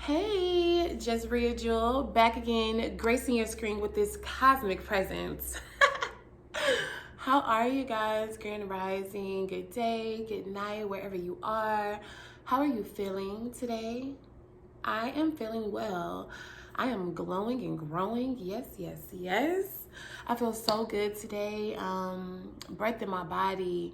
Hey, Jewel, back again, gracing your screen with this cosmic presence. How are you guys? Grand rising, good day, good night, wherever you are. How are you feeling today? I am feeling well. I am glowing and growing. Yes, yes, yes. I feel so good today. Breath in my body.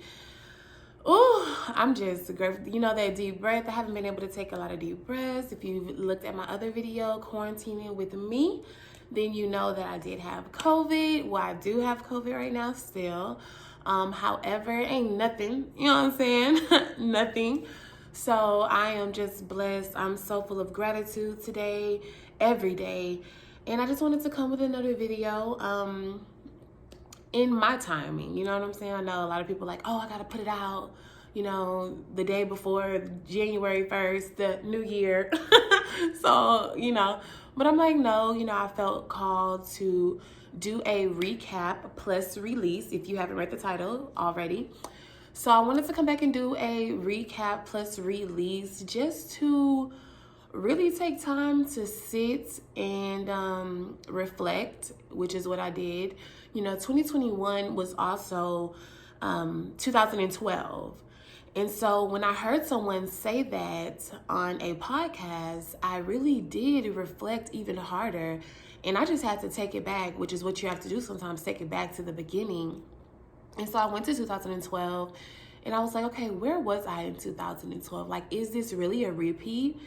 Oh, I'm just grateful. You know, that deep breath. I haven't been able to take a lot of deep breaths. If you've looked at my other video, Quarantining with Me, then you know that I did have COVID. Well, I do have COVID right now still. However, ain't nothing. You know what I'm saying? Nothing. So I am just blessed. I'm so full of gratitude today, every day. And I just wanted to come with another video. In my timing, you know what I'm saying? I know a lot of people are like, oh, I gotta put it out, you know, the day before January 1st, the new year. So, you know, but I'm like, no, you know, I felt called to do a recap plus release, if you haven't read the title already. So I wanted to come back and do a recap plus release just to really take time to sit and reflect, which is what I did. You know, 2021 was also 2012. And so when I heard someone say that on a podcast, I really did reflect even harder. And I just had to take it back, which is what you have to do sometimes, take it back to the beginning. And so I went to 2012 and I was like, okay, where was I in 2012? Like, is this really a repeat?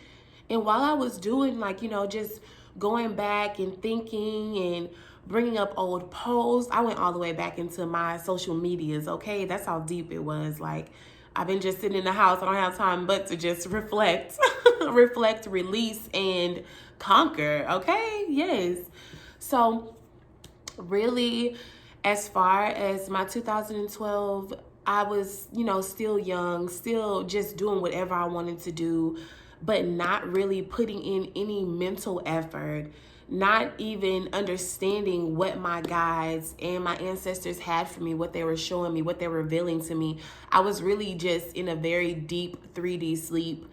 And while I was doing, like, you know, just going back and thinking and bringing up old posts, I went all the way back into my social medias, okay? That's how deep it was. Like, I've been just sitting in the house. I don't have time but to just reflect, reflect, release, and conquer, okay? Yes. So really, as far as my 2012, I was, you know, still young, still just doing whatever I wanted to do, but not really putting in any mental effort, not even understanding what my guides and my ancestors had for me, what they were showing me, what they were revealing to me. I was really just in a very deep 3D sleep,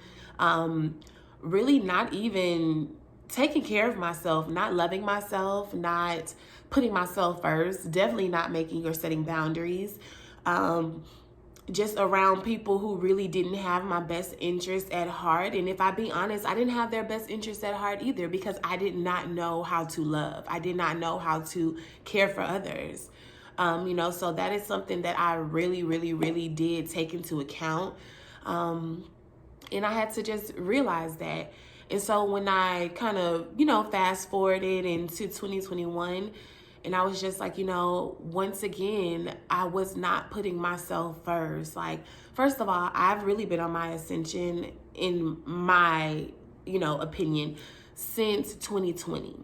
really not even taking care of myself, not loving myself, not putting myself first, definitely not making or setting boundaries. Just around people who really didn't have my best interest at heart. And if I be honest, I didn't have their best interest at heart either, because I did not know how to love. I did not know how to care for others. You know, so that is something that I really, really, really did take into account. And I had to just realize that. And so when I kind of, you know, fast forwarded into 2021, and I was just like, you know, once again, I was not putting myself first. Like, first of all, I've really been on my ascension, in my, you know, opinion, since 2020.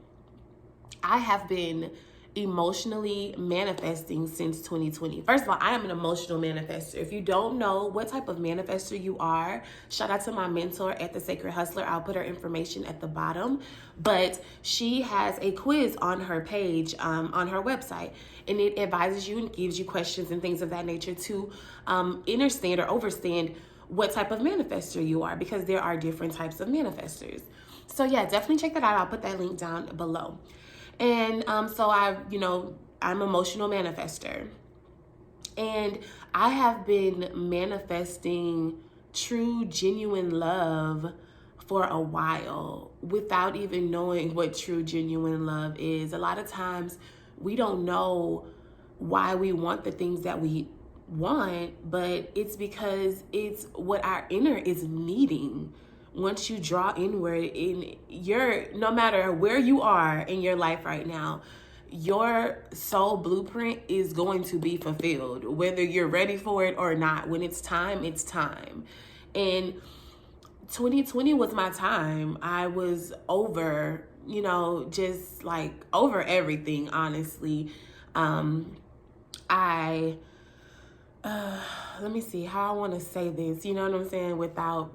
I have been emotionally manifesting since 2020. First of all, I am an emotional manifester. If you don't know what type of manifester you are, shout out to my mentor at The Sacred Hustler. I'll put her information at the bottom, but she has a quiz on her page, on her website, and it advises you and gives you questions and things of that nature to understand or overstand what type of manifester you are, because there are different types of manifestors. So yeah, definitely check that out. I'll put that link down below. And so I'm emotional manifester. And I have been manifesting true, genuine love for a while without even knowing what true, genuine love is. A lot of times we don't know why we want the things that we want, but it's because it's what our inner is needing. Once you draw inward, no matter where you are in your life right now, your soul blueprint is going to be fulfilled, whether you're ready for it or not. When it's time, it's time. And 2020 was my time. I was over, you know, just like over everything, honestly. Let me see how I want to say this, you know what I'm saying, without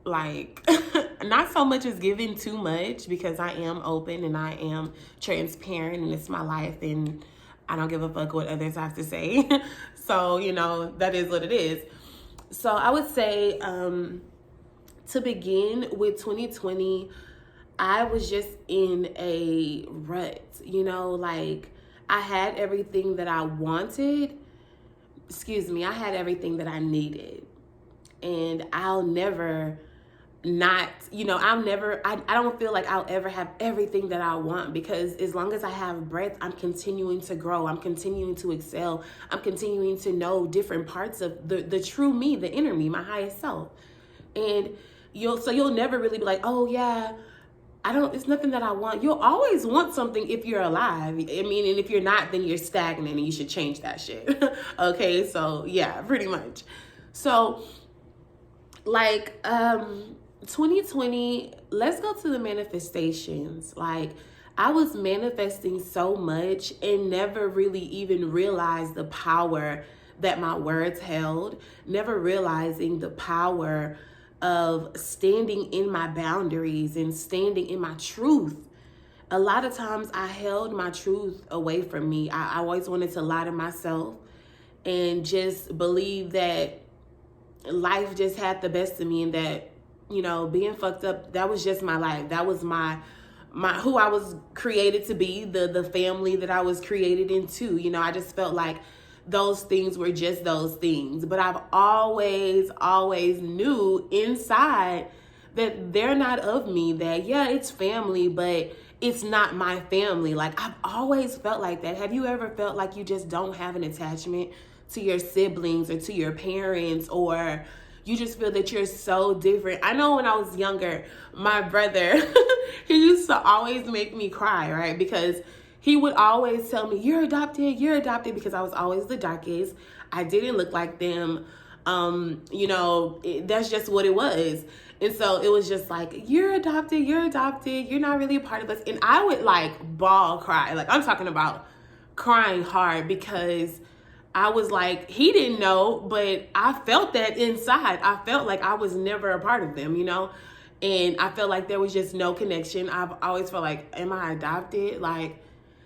like not so much as giving too much, because I am open and I am transparent and it's my life and I don't give a fuck what others have to say. So, you know, that is what it is. So I would say to begin with 2020, I was just in a rut, you know, like I had everything that I wanted. I had everything that I needed. And I'll never not, you know, I don't feel like I'll ever have everything that I want, because as long as I have breath, I'm continuing to grow. I'm continuing to excel. I'm continuing to know different parts of the true me, the inner me, my highest self. And you'll never really be like, oh yeah, it's nothing that I want. You'll always want something if you're alive. I mean, and if you're not, then you're stagnant and you should change that shit. Okay, so yeah, pretty much. So like 2020, let's go to the manifestations. Like, I was manifesting so much and never really even realized the power that my words held, never realizing the power of standing in my boundaries and standing in my truth. A lot of times I held my truth away from me. I always wanted to lie to myself and just believe that life just had the best of me, and that, you know, being fucked up, that was just my life. That was my who I was created to be, the family that I was created into. You know, I just felt like those things were just those things. But I've always knew inside that they're not of me, that yeah, it's family, but it's not my family. Like, I've always felt like that. Have you ever felt like you just don't have an attachment to your siblings or to your parents, or you just feel that you're so different? I know when I was younger, my brother, he used to always make me cry, right? Because he would always tell me, you're adopted, because I was always the darkest. I didn't look like them. You know, that's just what it was. And so it was just like, you're adopted, you're not really a part of us. And I would like bawl cry. Like, I'm talking about crying hard, because I was like, he didn't know, but I felt that inside. I felt like I was never a part of them, you know? And I felt like there was just no connection. I've always felt like, am I adopted? Like,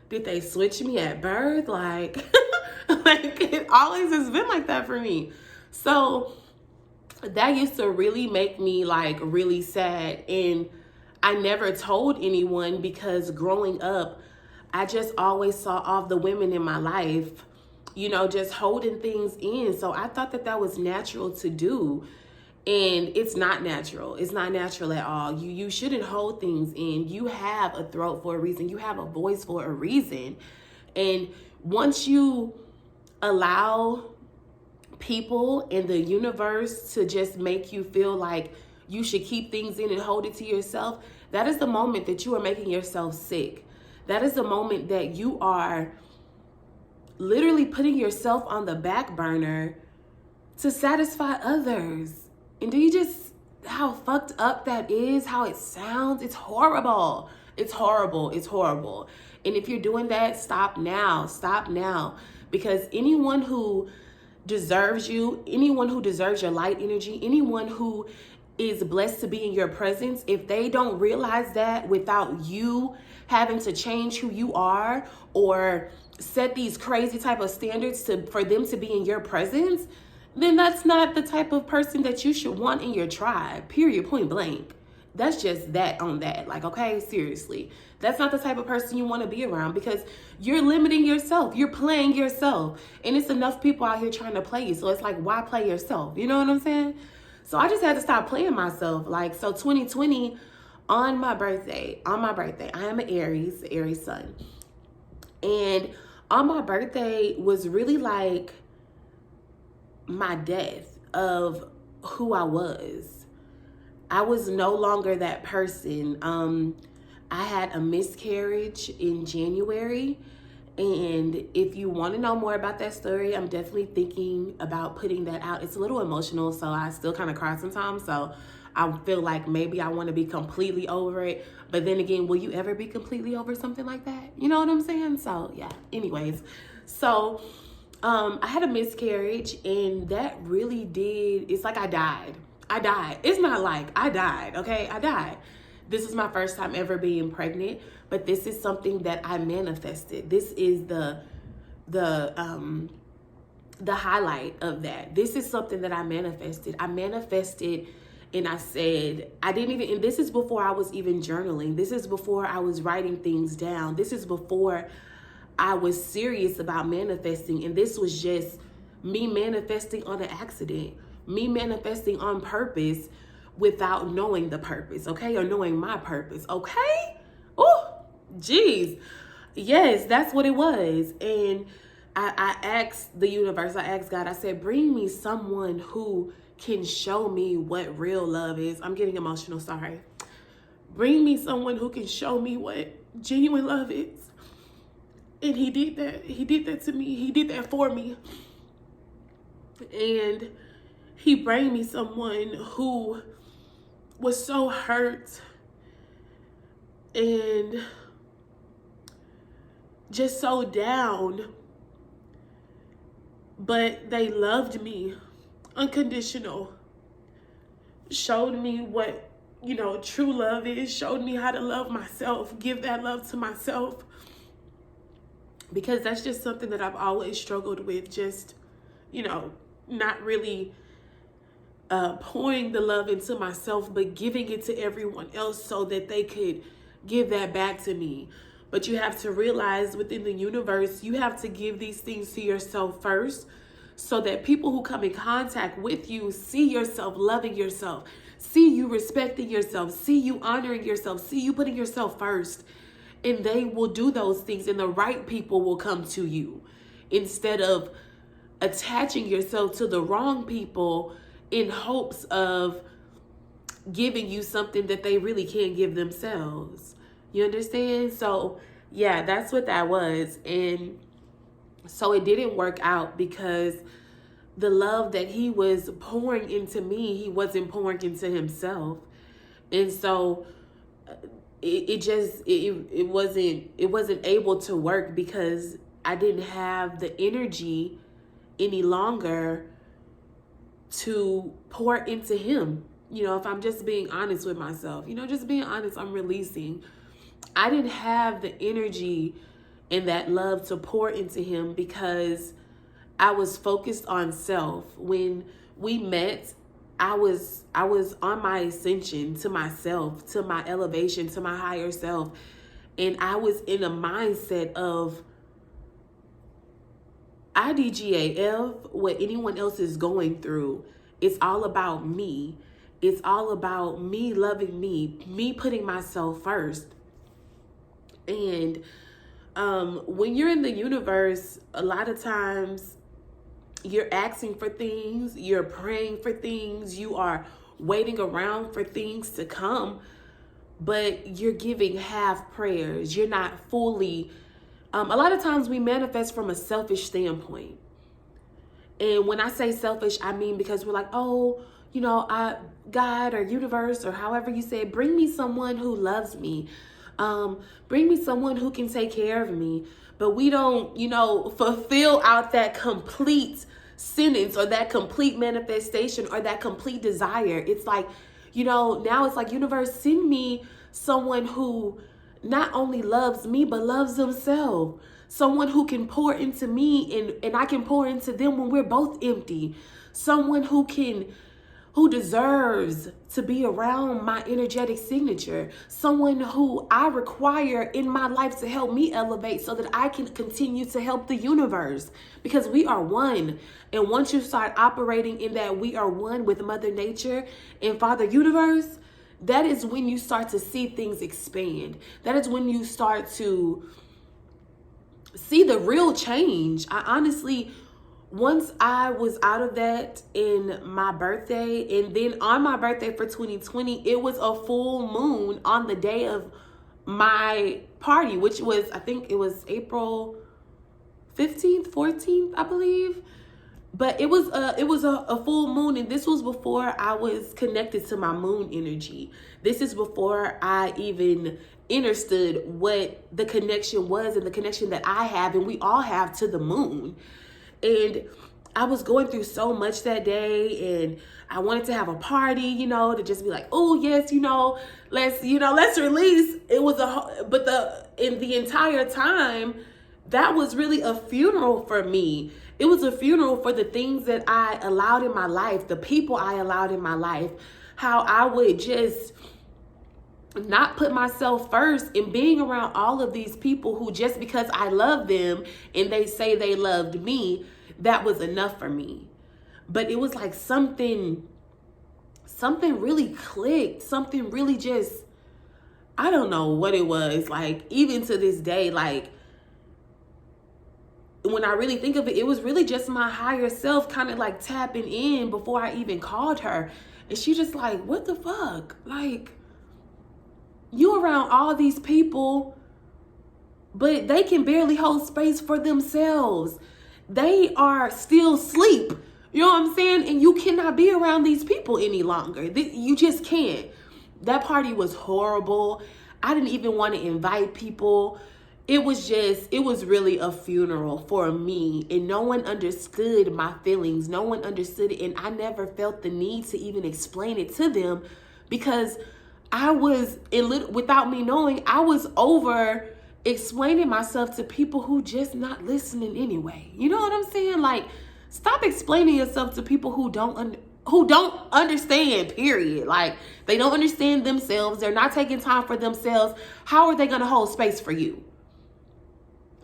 did they switch me at birth? Like, like, it always has been like that for me. So that used to really make me like really sad. And I never told anyone, because growing up, I just always saw all the women in my life, you know, just holding things in. So I thought that was natural to do. And it's not natural. It's not natural at all. You shouldn't hold things in. You have a throat for a reason. You have a voice for a reason. And once you allow people in the universe to just make you feel like you should keep things in and hold it to yourself, that is the moment that you are making yourself sick. That is the moment that you are literally putting yourself on the back burner to satisfy others. And do you just, how fucked up that is, how it sounds? It's horrible. It's horrible. It's horrible. And if you're doing that, stop now. Stop now. Because anyone who deserves you, anyone who deserves your light energy, anyone who is blessed to be in your presence, if they don't realize that without you having to change who you are or set these crazy type of standards for them to be in your presence, then that's not the type of person that you should want in your tribe, period, point blank. That's just that on that. Like, okay, seriously. That's not the type of person you want to be around, because you're limiting yourself. You're playing yourself. And it's enough people out here trying to play you. So it's like, why play yourself? You know what I'm saying? So I just had to stop playing myself. Like, so 2020, on my birthday, I am an Aries sun. And on my birthday was really like my death of who I was. I was no longer that person. I had a miscarriage in January. And if you want to know more about that story, I'm definitely thinking about putting that out. It's a little emotional, so I still kind of cry sometimes. So I feel like maybe I want to be completely over it. But then again, will you ever be completely over something like that? You know what I'm saying? So yeah, anyways. So I had a miscarriage, and that really did, it's like I died. It's not like I died, okay? I died. This is my first time ever being pregnant, but this is something that I manifested. This is the highlight of that. This is something that I manifested. I manifested And I said, and this is before I was even journaling. This is before I was writing things down. This is before I was serious about manifesting. And this was just me manifesting on an accident, me manifesting on purpose without knowing the purpose, okay? Or knowing my purpose, okay? Oh, geez. Yes, that's what it was. And I asked the universe, I asked God, I said, bring me someone who can show me what real love is. I'm getting emotional, sorry. Bring me someone who can show me what genuine love is. And he did that. He did that to me. He did that for me. And he brought me someone who was so hurt and just so down, but they loved me unconditional, showed me what, true love is, showed me how to love myself, give that love to myself, because that's just something that I've always struggled with, just, not really pouring the love into myself, but giving it to everyone else so that they could give that back to me. But you have to realize within the universe, you have to give these things to yourself first, so that people who come in contact with you see yourself loving yourself, see you respecting yourself, see you honoring yourself, see you putting yourself first. And they will do those things, and the right people will come to you instead of attaching yourself to the wrong people in hopes of giving you something that they really can't give themselves. You understand? So yeah, that's what that was. And so it didn't work out because the love that he was pouring into me, he wasn't pouring into himself. And so it wasn't able to work because I didn't have the energy any longer to pour into him. If I'm just being honest with myself, just being honest, I'm releasing. I didn't have the energy and that love to pour into him because I was focused on self. When we met, I was on my ascension to myself, to my elevation, to my higher self. And I was in a mindset of IDGAF, what anyone else is going through. It's all about me. It's all about me loving me putting myself first. And when you're in the universe, a lot of times you're asking for things, you're praying for things, you are waiting around for things to come, but you're giving half prayers. You're not fully, a lot of times we manifest from a selfish standpoint. And when I say selfish, I mean because we're like, oh, God or universe or however you say it, bring me someone who loves me. Bring me someone who can take care of me. But we don't, fulfill out that complete sentence or that complete manifestation or that complete desire. It's like, now it's like, universe, send me someone who not only loves me, but loves themselves. Someone who can pour into me and I can pour into them when we're both empty. Someone who deserves to be around my energetic signature. Someone who I require in my life to help me elevate so that I can continue to help the universe, because we are one. And once you start operating in that we are one with Mother Nature and Father Universe, that is when you start to see things expand. That is when you start to see the real change. I honestly, once I was out of that in my birthday, and then on my birthday for 2020, it was a full moon on the day of my party, which was, I think it was April 15th, 14th, I believe. But it was a full moon, and this was before I was connected to my moon energy. This is before I even understood what the connection was and the connection that I have and we all have to the moon. And I was going through so much that day, and I wanted to have a party, to just be like, oh yes, let's release. It was in the entire time, that was really a funeral for me. It was a funeral for the things that I allowed in my life, the people I allowed in my life. how I would just not put myself first, and being around all of these people who, just because I love them and they say they loved me, that was enough for me. But it was like something really clicked, something really just, I don't know what it was. Like, even to this day, like, when I really think of it, it was really just my higher self kind of like tapping in before I even called her. And she just like, what the fuck? Like, you around all these people, but they can barely hold space for themselves. They are still asleep. You know what I'm saying? And you cannot be around these people any longer. You just can't. That party was horrible. I didn't even want to invite people. It was really a funeral for me, and no one understood my feelings. No one understood it, and I never felt the need to even explain it to them, because I was, without me knowing, I was over explaining myself to people who just not listening anyway. You know what I'm saying? Like, stop explaining yourself to people who don't understand, period. Like, they don't understand themselves. They're not taking time for themselves. How are they going to hold space for you?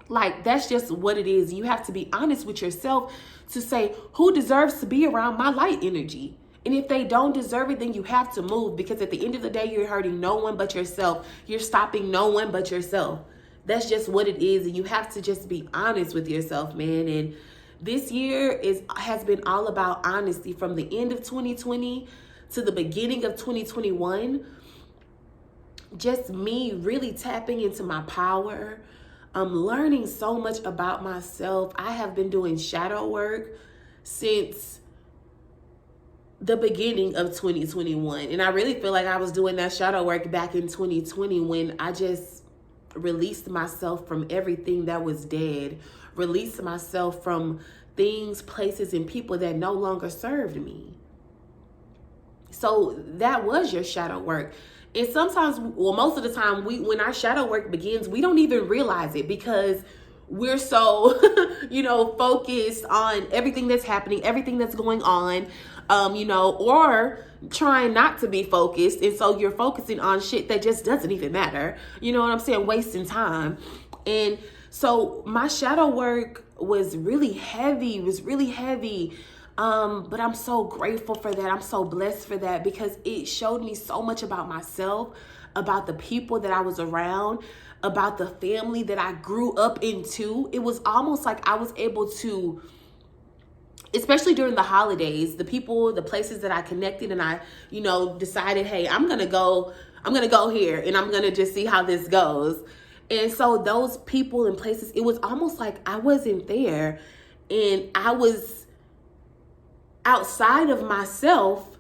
Like, that's just what it is. You have to be honest with yourself to say, who deserves to be around my light energy? And if they don't deserve it, then you have to move, because at the end of the day, you're hurting no one but yourself. You're stopping no one but yourself. That's just what it is. And you have to just be honest with yourself, man. And this year has been all about honesty, from the end of 2020 to the beginning of 2021. Just me really tapping into my power. I'm learning so much about myself. I have been doing shadow work since the beginning of 2021. And I really feel like I was doing that shadow work back in 2020, when I just released myself from everything that was dead, released myself from things, places, and people that no longer served me. So that was your shadow work. And sometimes, well, most of the time, when our shadow work begins, we don't even realize it, because we're so, focused on everything that's happening, everything that's going on, or trying not to be focused. And so you're focusing on shit that just doesn't even matter. You know what I'm saying? Wasting time. And so my shadow work was really heavy, but I'm so grateful for that. I'm so blessed for that, because it showed me so much about myself, about the people that I was around, about the family that I grew up into. It was almost like I was able to, especially during the holidays, the people, the places that I connected, and I, decided, hey, I'm going to go here, and I'm going to just see how this goes. And so those people and places, it was almost like I wasn't there, and I was outside of myself,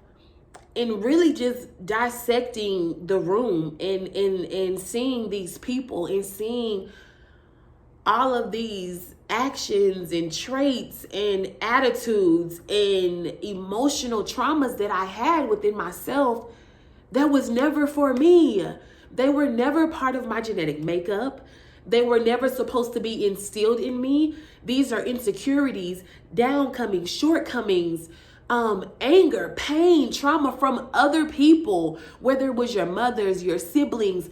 and really just dissecting the room and seeing these people and seeing all of these actions and traits and attitudes and emotional traumas that I had within myself that was never for me. They were never part of my genetic makeup. They were never supposed to be instilled in me. These are insecurities, downcomings, shortcomings, anger, pain, trauma from other people, whether it was your mothers, your siblings,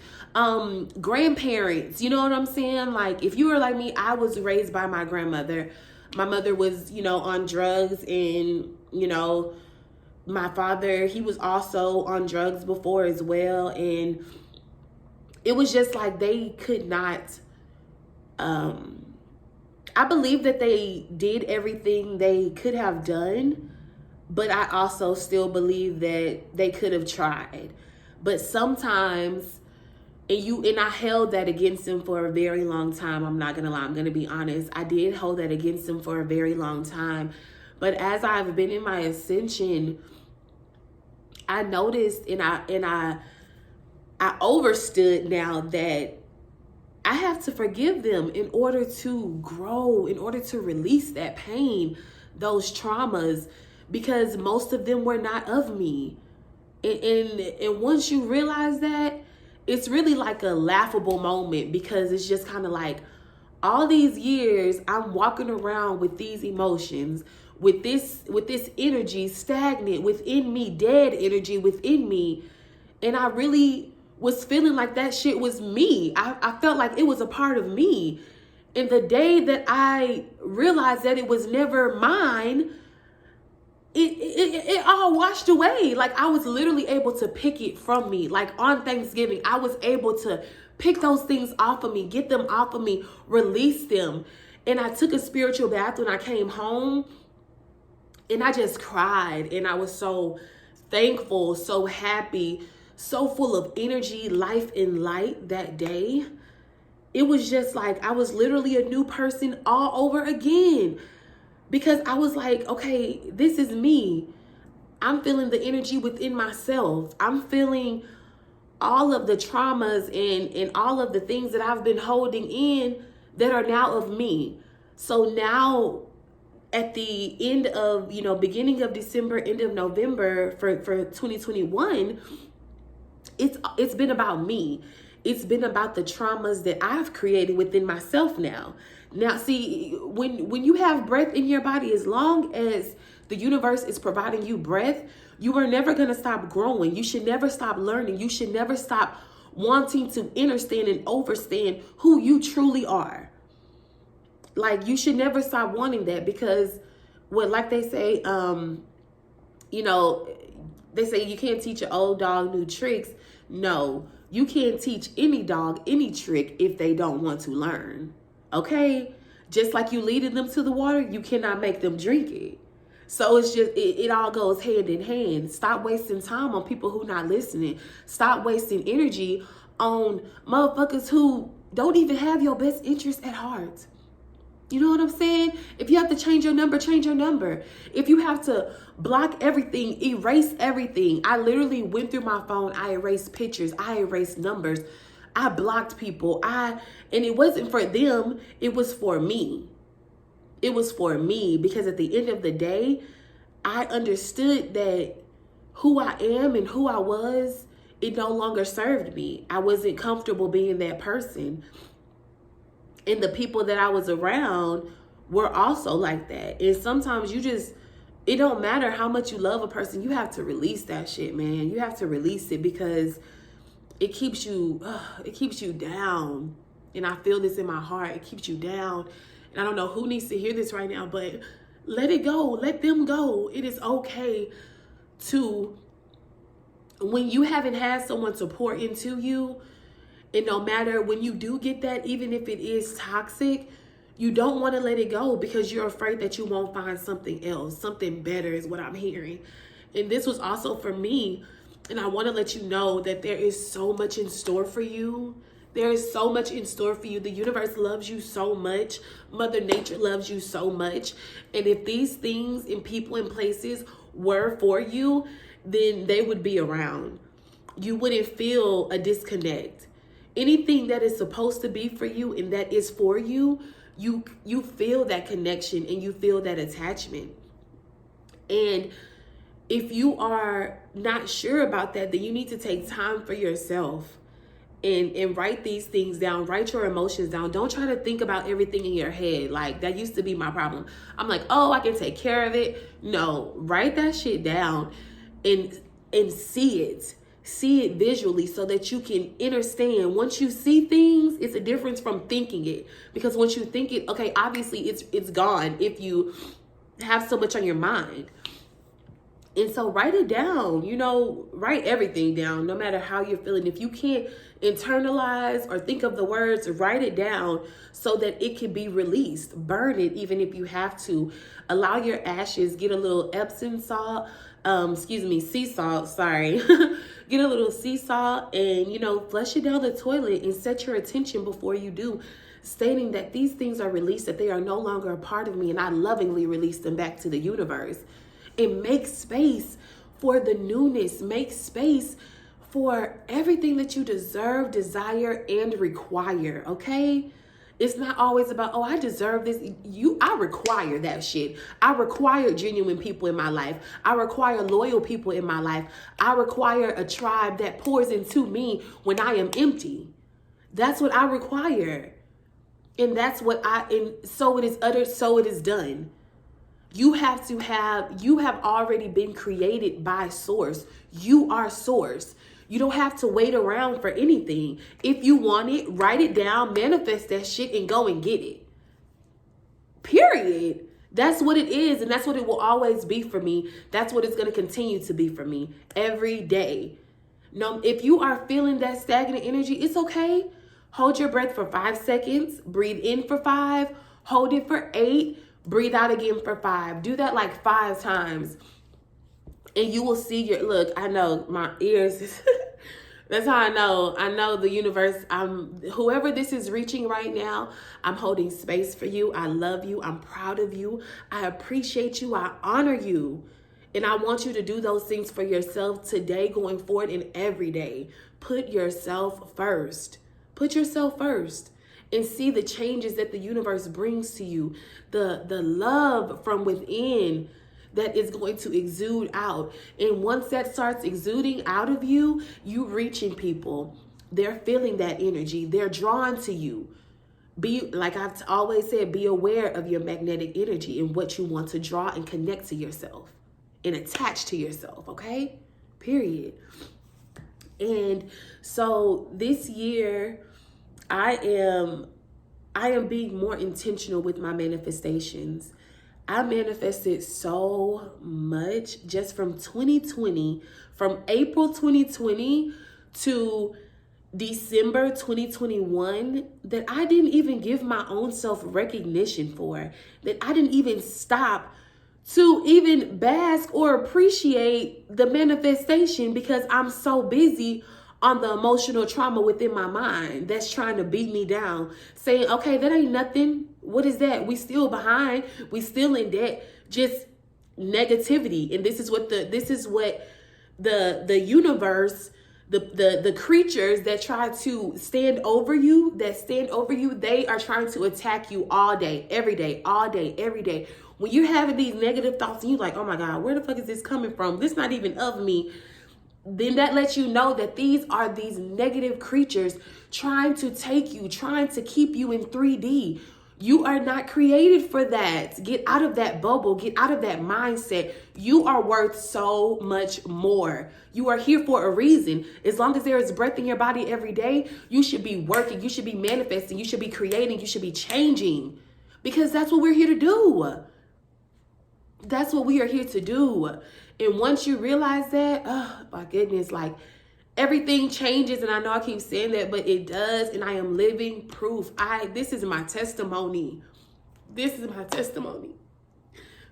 grandparents. You know what I'm saying? Like, if you were like me, I was raised by my grandmother. My mother was, on drugs, and, my father, he was also on drugs before as well. And it was just like they could not, I believe that they did everything they could have done, but I also still believe that they could have tried. But sometimes, and I held that against them for a very long time. I'm not gonna lie, I'm gonna be honest. I did hold that against them for a very long time. But as I've been in my ascension, I noticed, and I overstood now that I have to forgive them in order to grow, in order to release that pain, those traumas, because most of them were not of me. And once you realize that, it's really like a laughable moment, because it's just kind of like, all these years I'm walking around with these emotions, with this energy stagnant within me, dead energy within me. And I really was feeling like that shit was me. I felt like it was a part of me. And the day that I realized that it was never mine, it all washed away. Like, I was literally able to pick it from me. Like, on Thanksgiving, I was able to pick those things off of me, get them off of me, release them. And I took a spiritual bath when I came home, and I just cried. And I was so thankful, so happy, so full of energy, life, and light that day. It was just like I was literally a new person all over again, because I was like, okay, this is me. I'm feeling the energy within myself. I'm feeling all of the traumas and all of the things that I've been holding in that are now of me. So now at the end of, beginning of December, end of November for 2021, it's been about me. It's been about the traumas that I've created within myself now. Now, see, when you have breath in your body, as long as the universe is providing you breath, you are never going to stop growing. You should never stop learning. You should never stop wanting to understand and overstand who you truly are. Like, you should never stop wanting that, because like they say, they say you can't teach an old dog new tricks. No, you can't teach any dog any trick if they don't want to learn. Okay? Just like you leading them to the water, you cannot make them drink it. So it's just, it all goes hand in hand. Stop wasting time on people who not listening. Stop wasting energy on motherfuckers who don't even have your best interest at heart. You know what I'm saying? If you have to change your number, change your number. If you have to block everything, erase everything. I literally went through my phone. I erased pictures. I erased numbers. I blocked people. And it wasn't for them. It was for me. It was for me, because at the end of the day, I understood that who I am and who I was, it no longer served me. I wasn't comfortable being that person. And the people that I was around were also like that. And sometimes it don't matter how much you love a person. You have to release that shit, man. You have to release it, because it keeps you down. And I feel this in my heart. It keeps you down. And I don't know who needs to hear this right now, but let it go. Let them go. It is okay to, when you haven't had someone to pour into you, and no matter when you do get that, even if it is toxic, you don't want to let it go, because you're afraid that you won't find something else. Something better is what I'm hearing. And this was also for me. And I want to let you know that there is so much in store for you. There is so much in store for you. The universe loves you so much. Mother Nature loves you so much. And if these things and people and places were for you, then they would be around. You wouldn't feel a disconnect. Anything that is supposed to be for you and that is for you, you feel that connection and you feel that attachment. And if you are not sure about that, then you need to take time for yourself and write these things down. Write your emotions down. Don't try to think about everything in your head. Like, that used to be my problem. I'm like, oh, I can take care of it. No, write that shit down and see it. See it visually, so that you can understand. Once you see things, it's a difference from thinking it. Because once you think it, okay, obviously it's gone if you have so much on your mind. And so write it down, write everything down, no matter how you're feeling. If you can't internalize or think of the words, write it down so that it can be released. Burn it, even if you have to. Allow your ashes, get a little Epsom salt, sea salt, sorry. Get a little sea salt and, flush it down the toilet and set your attention before you do, stating that these things are released, that they are no longer a part of me, and I lovingly release them back to the universe. And make space for the newness. Make space for everything that you deserve, desire, and require, okay? It's not always about, oh, I deserve this. I require that shit. I require genuine people in my life. I require loyal people in my life. I require a tribe that pours into me when I am empty. That's what I require. And that's what so it is uttered, so it is done. You have already been created by source. You are source. You don't have to wait around for anything. If you want it, write it down, manifest that shit, and go and get it. Period. That's what it is, and that's what it will always be for me. That's what it's going to continue to be for me every day. No, if you are feeling that stagnant energy, it's okay. Hold your breath for 5 seconds. Breathe in for 5. Hold it for 8. Breathe out again for 5. Do that like 5 times. And you will see look, I know my ears. That's how I know. I know the universe. Whoever this is reaching right now, I'm holding space for you. I love you. I'm proud of you. I appreciate you. I honor you. And I want you to do those things for yourself today, going forward, and every day. Put yourself first. Put yourself first. And see the changes that the universe brings to you. The love from within that is going to exude out. And once that starts exuding out of you, you reaching people. They're feeling that energy. They're drawn to you. Like I've always said, be aware of your magnetic energy and what you want to draw and connect to yourself and attach to yourself, okay? Period. And so this year, I am being more intentional with my manifestations. I manifested so much just from 2020, from April 2020 to December 2021, that I didn't even give my own self recognition for, that I didn't even stop to even bask or appreciate the manifestation because I'm so busy on the emotional trauma within my mind that's trying to beat me down, saying, okay, that ain't nothing. What is that? We still behind. We still in debt. Just negativity. And this is what the universe, the creatures that try to stand over you, they are trying to attack you all day, every day, all day, every day. When you're having these negative thoughts and you're like, oh my God, where the fuck is this coming from? This not even of me. Then that lets you know that these negative creatures trying to take you, trying to keep you in 3D. You are not created for that. Get out of that bubble. Get out of that mindset. You are worth so much more. You are here for a reason. As long as there is breath in your body every day, you should be working. You should be manifesting. You should be creating. You should be changing. Because that's what we're here to do. That's what we are here to do. And once you realize that, oh my goodness, like everything changes. And I know I keep saying that, but it does. And I am living proof. This is my testimony. This is my testimony.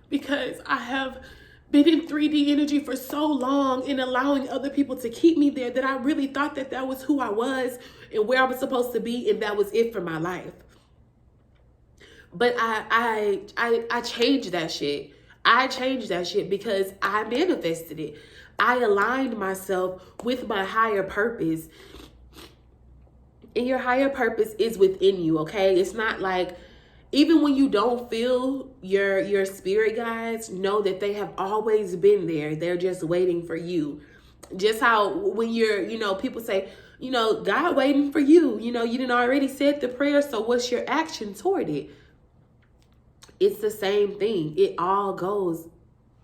Because I have been in 3D energy for so long and allowing other people to keep me there that I really thought that that was who I was and where I was supposed to be. And that was it for my life. But I changed that shit. I changed that shit because I manifested it. I aligned myself with my higher purpose. And your higher purpose is within you, okay? It's not like, even when you don't feel your spirit guides, know that they have always been there. They're just waiting for you. Just how when people say, God waiting for you. You didn't already said the prayer, so what's your action toward it? It's the same thing. It all goes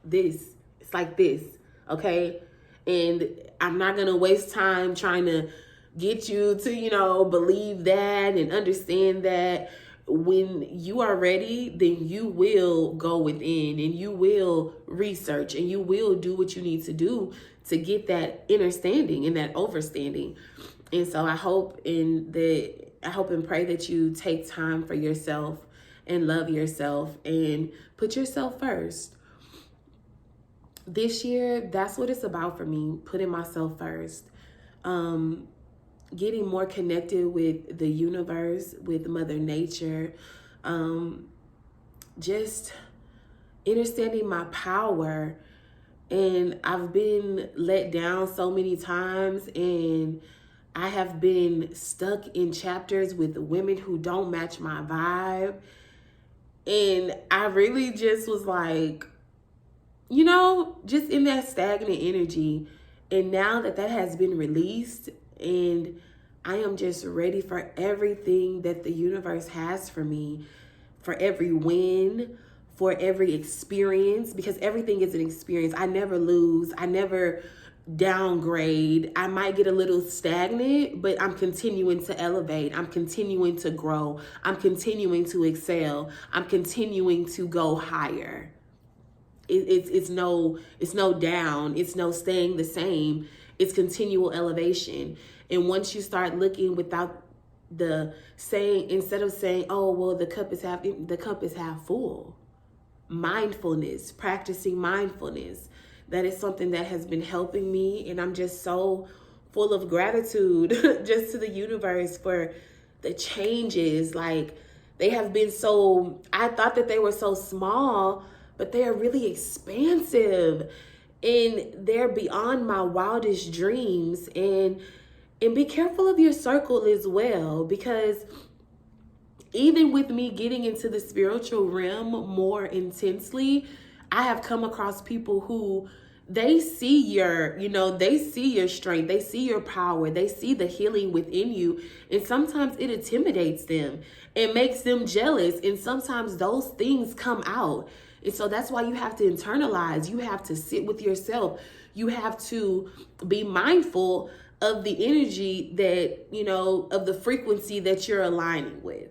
this. It's like this, okay? And I'm not going to waste time trying to get you to, believe that and understand that. When you are ready, then you will go within and you will research and you will do what you need to do to get that understanding and that overstanding. And so I hope and pray that you take time for yourself and love yourself and put yourself first. This year, that's what it's about for me, putting myself first. Getting more connected with the universe, with Mother Nature. Just understanding my power. And I've been let down so many times, and I have been stuck in chapters with women who don't match my vibe. And I really just was like, just in that stagnant energy. And now that has been released, and I am just ready for everything that the universe has for me, for every win, for every experience, because everything is an experience. I never lose. I never downgrade. I might get a little stagnant, but I'm continuing to elevate. I'm continuing to grow. I'm continuing to excel. I'm continuing to go higher. It's no down. It's no staying the same. It's continual elevation. And once you start looking without the saying, instead of saying, oh, well, the cup is half full. Mindfulness, practicing mindfulness. That is something that has been helping me. And I'm just so full of gratitude just to the universe for the changes. Like, they have been so, I thought that they were so small, but they are really expansive. And they're beyond my wildest dreams. And be careful of your circle as well, because even with me getting into the spiritual realm more intensely, I have come across people who they see your, they see your strength, they see your power, they see the healing within you. And sometimes it intimidates them. It makes them jealous. And sometimes those things come out. And so that's why you have to internalize. You have to sit with yourself. You have to be mindful of the energy that, of the frequency that you're aligning with.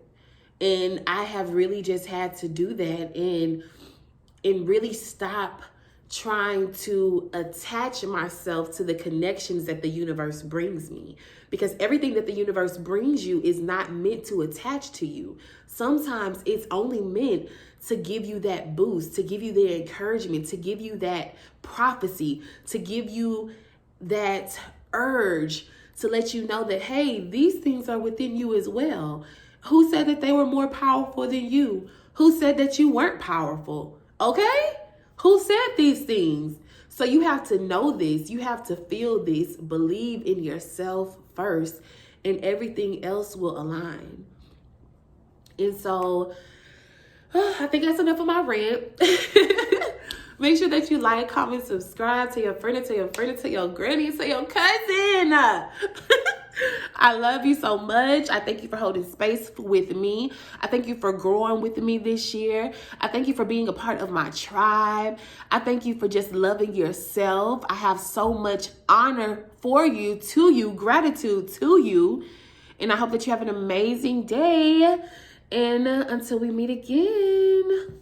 And I have really just had to do that and really stop trying to attach myself to the connections that the universe brings me. Because everything that the universe brings you is not meant to attach to you. Sometimes it's only meant to give you that boost, to give you the encouragement, to give you that prophecy, to give you that urge, to let you know that, hey, these things are within you as well. Who said that they were more powerful than you? Who said that you weren't powerful? Okay? Who said these things? So you have to know this. You have to feel this. Believe in yourself first, and everything else will align. And so I think that's enough of my rant. Make sure that you like, comment, subscribe, tell your friend, tell your friend, tell your granny, tell your cousin. I love you so much. I thank you for holding space with me. I thank you for growing with me this year. I thank you for being a part of my tribe. I thank you for just loving yourself. I have so much honor for you, to you, gratitude to you. And I hope that you have an amazing day. And until we meet again.